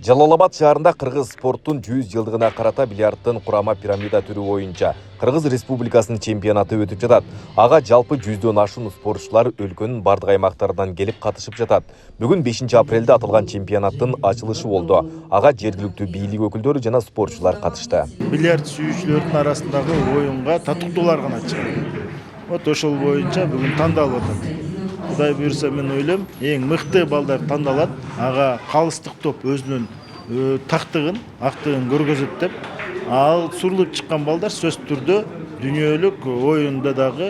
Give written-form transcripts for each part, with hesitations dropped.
Жалал-Абад шаарында Кыргыз спорттун 100 жылдыгына карата бильярдтын курама пирамида түрү боюнча Кыргыз Республикасынын чемпионаты өтүп жатат. Ага жалпы 100дөн ашуун спортчулар өлкөнүн бардык аймактарынан келип катышып жатат. Бүгүн 5 апрелде аталган чемпионаттын ачылышы болду. Ага жергиликтүү бийлик өкүлдөрү жана спортчулар катышты. Бильярд сүйүүчүлөрдүн арасындагы оюнга татыктуулар гана чыгат. Вот ошол боюнча бүгүн тандалып атат. Кудай буйрса, мен ойлойм, эң мыкты балдар тандалат. Ага калыстык топ өзүнүн тактыгын, актыгын көргөзөт деп, ал сурулуп чыккан балдар сөзсүз түрдө дүйнөлүк оюнда дагы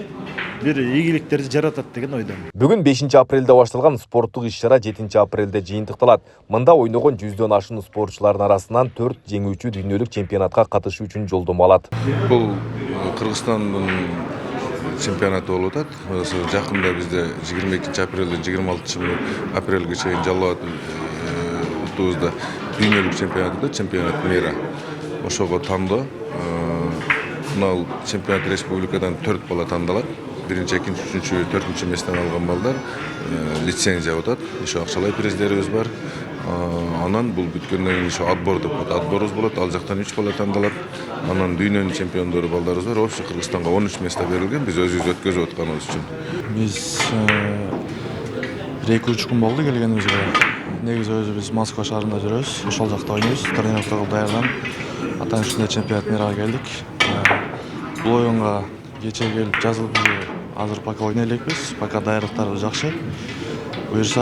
бир ийгиликтерди жаратат деген ойдомун. Бүгүн 5 апрелде башталган спорттук иш-чара 7 апрелде жыйынтыкталат. Мында ойногон 100дөн ашуун спортчулардын арасынан 4 жеңүүчү дүйнөлүк чемпионатка катышуу үчүн жолдомо алат. Бул Кыргызстандын чемпионаты болуп атат. Жакында бизде 22 апрелден 26 апрелге чейин Жалал-Абад утубузда дүйнөлүк чемпионат мира. Ошого тандоо. Мына чемпионат республикадан 4 бала тандалат. 1-2, 3, 4 месттен алган балдар лицензия атат. Ошо акчалай приздерибиз бар. Анан бул бүткөндөн кийин ошо отбор деп атат. Отборубуз болот. Ал жактан 3 бала тандалат. Анан дүйнөнүн чемпиондору балдарыбыз бар. Общий Кыргызстанга 13 место берилген. Биз өзүбүз өткөзүп атканыбыз үчүн. Биз 2-3 күн болду келгенибизге. Негизи өзүбүз Москва шаарында жүрөбүз. Ошол жакта ойнойбуз. Тренировкага даярданып, атаң ушундай чемпионат мирага келдик. Бул оюнга кечээ келип жазылып, азыр пока ойной элекпиз. Пока даярдыктарыбыз жакшы. Буюрса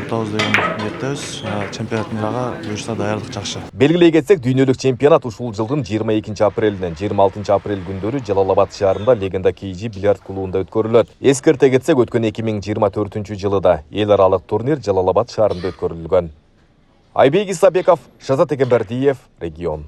утабыз деген ниеттебиз. Чемпионат мирага буюрса даярдык жакшы. Белгилей кетсек, дүйнөлүк чемпионат ушул жылдын 22 апрелинен 26 апрель күндөрү Жалал-Абад шаарында Легенда KG бильярд клубунда өткөрүлөт. Эскерте кетсек, өткөн 2024 жылыда эл аралык турнир Жалал-Абад шаарында өткөрүлгөн. Айбек Исабеков, Шазат Экембердиев, Регион.